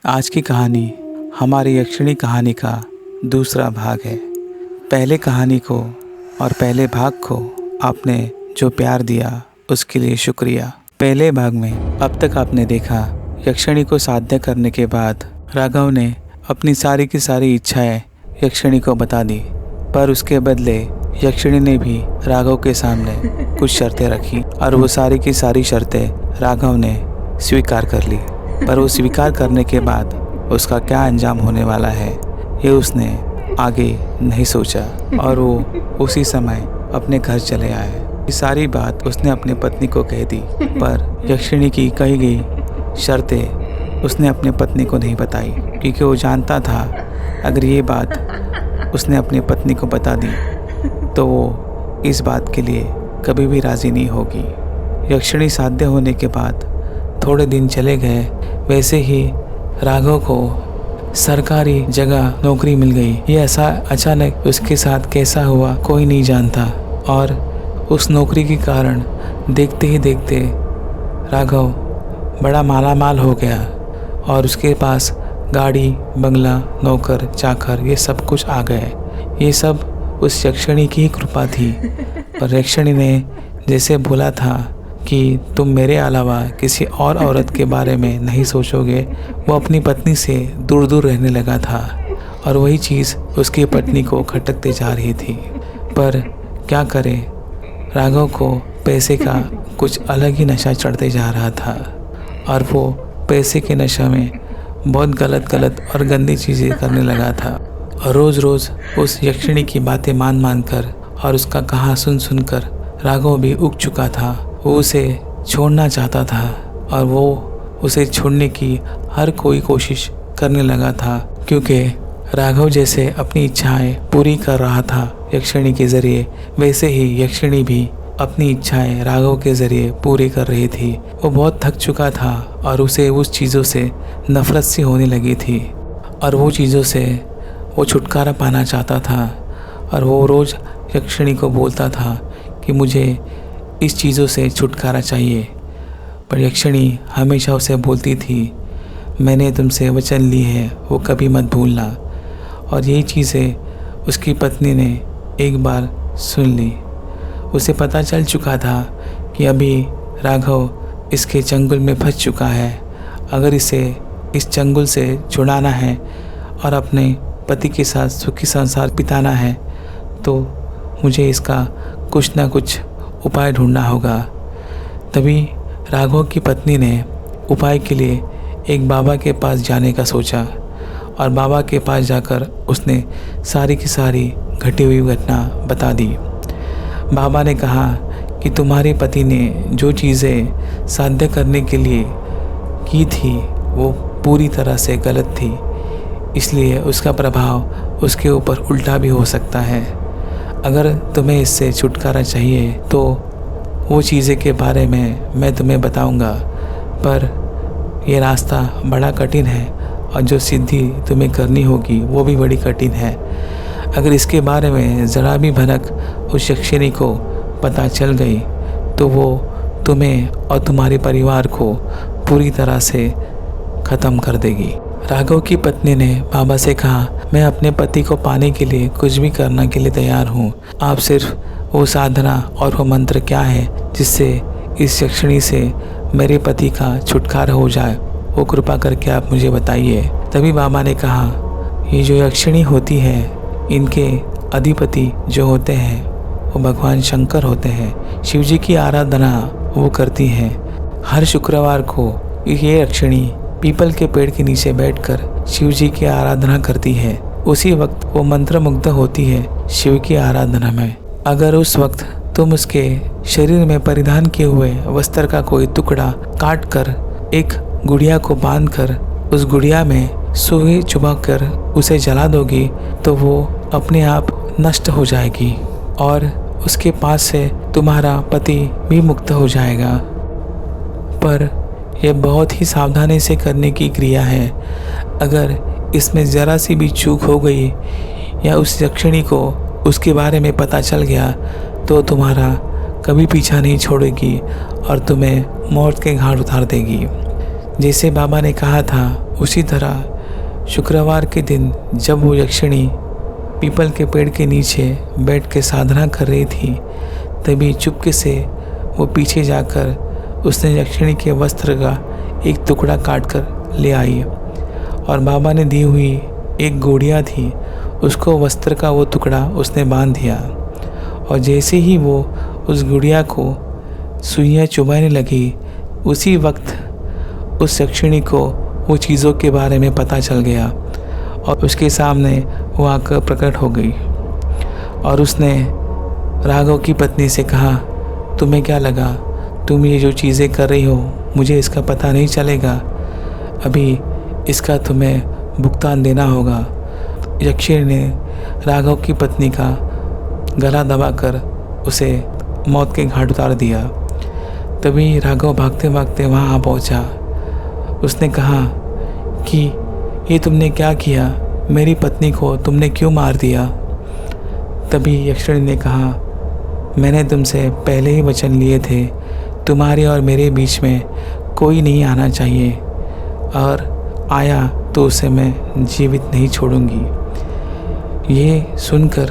आज की कहानी हमारी यक्षिणी कहानी का दूसरा भाग है। पहले कहानी को और पहले भाग को आपने जो प्यार दिया उसके लिए शुक्रिया। पहले भाग में अब तक आपने देखा यक्षिणी को साध्य करने के बाद राघव ने अपनी सारी की सारी इच्छाएं यक्षिणी को बता दी, पर उसके बदले यक्षिणी ने भी राघव के सामने कुछ शर्तें रखी और वो सारी की सारी शर्तें राघव ने स्वीकार कर ली। पर वो स्वीकार करने के बाद उसका क्या अंजाम होने वाला है ये उसने आगे नहीं सोचा और वो उसी समय अपने घर चले आए। ये सारी बात उसने अपनी पत्नी को कह दी, पर यक्षिणी की कही गई शर्तें उसने अपनी पत्नी को नहीं बताई, क्योंकि वो जानता था अगर ये बात उसने अपनी पत्नी को बता दी तो वो इस बात के लिए कभी भी राज़ी नहीं होगी। यक्षिणी साध्य होने के बाद थोड़े दिन चले गए, वैसे ही राघव को सरकारी जगह नौकरी मिल गई। ये ऐसा अचानक उसके साथ कैसा हुआ कोई नहीं जानता, और उस नौकरी के कारण देखते ही देखते राघव बड़ा मालामाल हो गया और उसके पास गाड़ी, बंगला, नौकर, चाकर ये सब कुछ आ गए। ये सब उस यक्षिणी की ही कृपा थी। पर यक्षिणी ने जैसे बोला था कि तुम मेरे अलावा किसी और औरत के बारे में नहीं सोचोगे, वो अपनी पत्नी से दूर दूर रहने लगा था और वही चीज़ उसकी पत्नी को खटकते जा रही थी। पर क्या करे, राघव को पैसे का कुछ अलग ही नशा चढ़ते जा रहा था और वो पैसे के नशा में बहुत गलत और गंदी चीज़ें करने लगा था। और रोज़ रोज़ उस यक्षिणी की बातें मान कर और उसका कहा सुन कर राघव भी उग चुका था। वो उसे छोड़ना चाहता था और वो उसे छोड़ने की हर कोई कोशिश करने लगा था, क्योंकि राघव जैसे अपनी इच्छाएं पूरी कर रहा था यक्षिणी के ज़रिए, वैसे ही यक्षिणी भी अपनी इच्छाएं राघव के ज़रिए पूरी कर रही थी। वो बहुत थक चुका था और उसे उस चीज़ों से नफ़रत सी होने लगी थी और वो चीज़ों से वो छुटकारा पाना चाहता था। और वो रोज़ यक्षिणी को बोलता था कि मुझे इस चीज़ों से छुटकारा चाहिए, पर यक्षिणी हमेशा उसे बोलती थी मैंने तुमसे वचन ली है वो कभी मत भूलना। और यही चीज़ें उसकी पत्नी ने एक बार सुन ली। उसे पता चल चुका था कि अभी राघव इसके चंगुल में फंस चुका है। अगर इसे इस चंगुल से छुड़ाना है और अपने पति के साथ सुखी संसार बिताना है तो मुझे इसका कुछ ना कुछ उपाय ढूंढना होगा। तभी राघव की पत्नी ने उपाय के लिए एक बाबा के पास जाने का सोचा और बाबा के पास जाकर उसने सारी की सारी घटी हुई घटना बता दी। बाबा ने कहा कि तुम्हारे पति ने जो चीज़ें साध्य करने के लिए की थी वो पूरी तरह से गलत थी, इसलिए उसका प्रभाव उसके ऊपर उल्टा भी हो सकता है। अगर तुम्हें इससे छुटकारा चाहिए तो वो चीज़ें के बारे में मैं तुम्हें बताऊंगा, पर यह रास्ता बड़ा कठिन है और जो सिद्धि तुम्हें करनी होगी वो भी बड़ी कठिन है। अगर इसके बारे में ज़रा भी भनक उस यक्षिणी को पता चल गई तो वो तुम्हें और तुम्हारे परिवार को पूरी तरह से ख़त्म कर देगी। राघव की पत्नी ने बाबा से कहा मैं अपने पति को पाने के लिए कुछ भी करने के लिए तैयार हूँ। आप सिर्फ वो साधना और वो मंत्र क्या है जिससे इस यक्षिणी से मेरे पति का छुटकारा हो जाए, वो कृपा करके आप मुझे बताइए। तभी बाबा ने कहा ये जो यक्षिणी होती है इनके अधिपति जो होते हैं वो भगवान शंकर होते हैं। शिव जी की आराधना वो करती हैं। हर शुक्रवार को ये यक्षिणी पीपल के पेड़ के नीचे बैठकर शिव जी की आराधना करती है। उसी वक्त वो मंत्रमुग्ध होती है शिव की आराधना में। अगर उस वक्त तुम उसके शरीर में परिधान किए हुए वस्त्र का कोई टुकड़ा काट कर एक गुड़िया को बांधकर उस गुड़िया में सुई चुभाकर उसे जला दोगी तो वो अपने आप नष्ट हो जाएगी और उसके पास से तुम्हारा पति भी मुक्त हो जाएगा। पर यह बहुत ही सावधानी से करने की क्रिया है। अगर इसमें ज़रा सी भी चूक हो गई या उस यक्षिणी को उसके बारे में पता चल गया तो तुम्हारा कभी पीछा नहीं छोड़ेगी और तुम्हें मौत के घाट उतार देगी। जैसे बाबा ने कहा था उसी तरह शुक्रवार के दिन जब वो यक्षिणी पीपल के पेड़ के नीचे बैठ के साधना कर रही थी, तभी चुपके से वो पीछे जाकर उसने यक्षिणी के वस्त्र का एक टुकड़ा काट कर ले आई और बाबा ने दी हुई एक गुड़िया थी, उसको वस्त्र का वो टुकड़ा उसने बांध दिया। और जैसे ही वो उस गुड़िया को सुइयाँ चुभाने लगी, उसी वक्त उस यक्षिणी को वो चीज़ों के बारे में पता चल गया और उसके सामने वो आकर प्रकट हो गई। और उसने राघव की पत्नी से कहा, तुम्हें क्या लगा, तुम ये जो चीज़ें कर रही हो मुझे इसका पता नहीं चलेगा, अभी इसका तुम्हें भुगतान देना होगा। यक्षिणी ने राघव की पत्नी का गला दबाकर उसे मौत के घाट उतार दिया। तभी राघव भागते भागते वहाँ आ पहुँचा। उसने कहा कि ये तुमने क्या किया, मेरी पत्नी को तुमने क्यों मार दिया। तभी यक्षिणी ने कहा, मैंने तुमसे पहले ही वचन लिए थे, तुम्हारे और मेरे बीच में कोई नहीं आना चाहिए, और आया तो उसे मैं जीवित नहीं छोड़ूंगी। ये सुनकर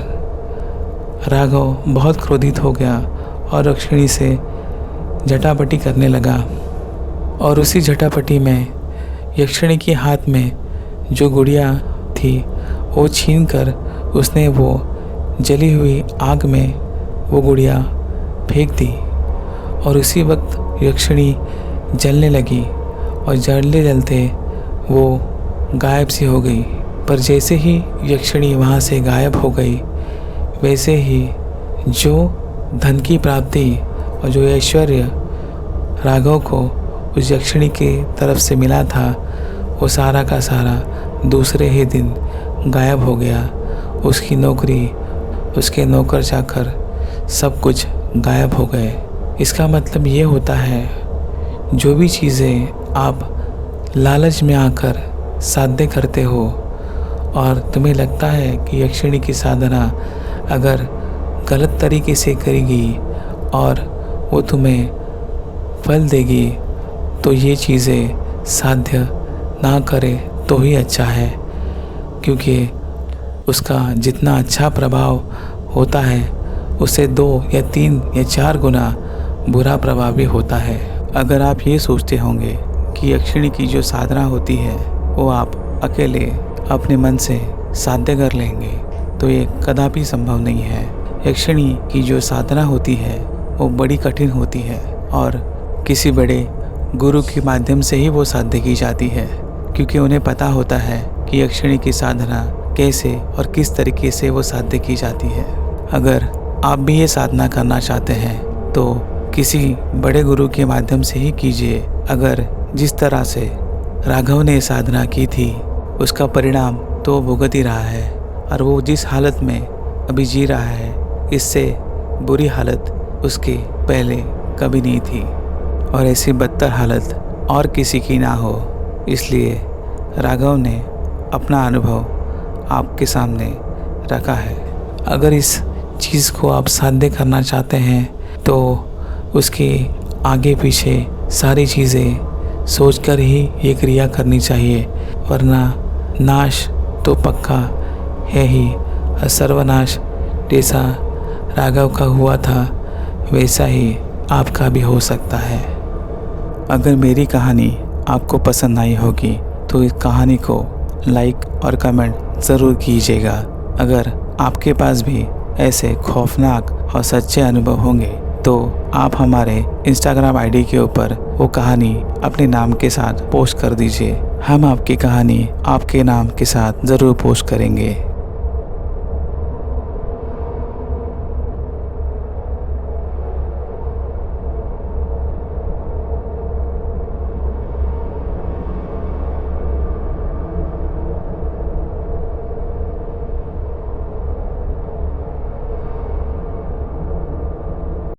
राघव बहुत क्रोधित हो गया और यक्षिणी से झटापटी करने लगा। और उसी झटापटी में यक्षिणी के हाथ में जो गुड़िया थी वो छीनकर उसने वो जली हुई आग में वो गुड़िया फेंक दी। और उसी वक्त यक्षिणी जलने लगी और जलते जलते वो गायब सी हो गई। पर जैसे ही यक्षिणी वहाँ से गायब हो गई, वैसे ही जो धन की प्राप्ति और जो ऐश्वर्य राघव को उस यक्षिणी के तरफ से मिला था, वो सारा का सारा दूसरे ही दिन गायब हो गया। उसकी नौकरी, उसके नौकर चाकर सब कुछ गायब हो गए। इसका मतलब ये होता है, जो भी चीज़ें आप लालच में आकर साध्य करते हो और तुम्हें लगता है कि यक्षिणी की साधना अगर गलत तरीके से करेगी और वो तुम्हें फल देगी, तो ये चीज़ें साध्य ना करे तो ही अच्छा है, क्योंकि उसका जितना अच्छा प्रभाव होता है उससे 2 या 3 या 4 गुना बुरा प्रभाव भी होता है। अगर आप ये सोचते होंगे कि यक्षिणी की जो साधना होती है वो आप अकेले अपने मन से साध्य कर लेंगे, तो ये कदापि संभव नहीं है। यक्षिणी की जो साधना होती है वो बड़ी कठिन होती है और किसी बड़े गुरु के माध्यम से ही वो साध्य की जाती है, क्योंकि उन्हें पता होता है कि यक्षिणी की साधना कैसे और किस तरीके से वो साध्य की जाती है। अगर आप भी ये साधना करना चाहते हैं तो किसी बड़े गुरु के माध्यम से ही कीजिए। अगर जिस तरह से राघव ने साधना की थी उसका परिणाम तो भुगत ही रहा है, और वो जिस हालत में अभी जी रहा है इससे बुरी हालत उसके पहले कभी नहीं थी, और ऐसी बदतर हालत और किसी की ना हो, इसलिए राघव ने अपना अनुभव आपके सामने रखा है। अगर इस चीज़ को आप साध्य करना चाहते हैं तो उसके आगे पीछे सारी चीज़ें सोचकर ही ये क्रिया करनी चाहिए, वरना नाश तो पक्का है ही। सर्वनाश जैसा राघव का हुआ था वैसा ही आपका भी हो सकता है। अगर मेरी कहानी आपको पसंद आई होगी तो इस कहानी को लाइक और कमेंट ज़रूर कीजिएगा। अगर आपके पास भी ऐसे खौफनाक और सच्चे अनुभव होंगे तो आप हमारे इंस्टाग्राम आईडी के ऊपर वो कहानी अपने नाम के साथ पोस्ट कर दीजिए। हम आपकी कहानी आपके नाम के साथ ज़रूर पोस्ट करेंगे।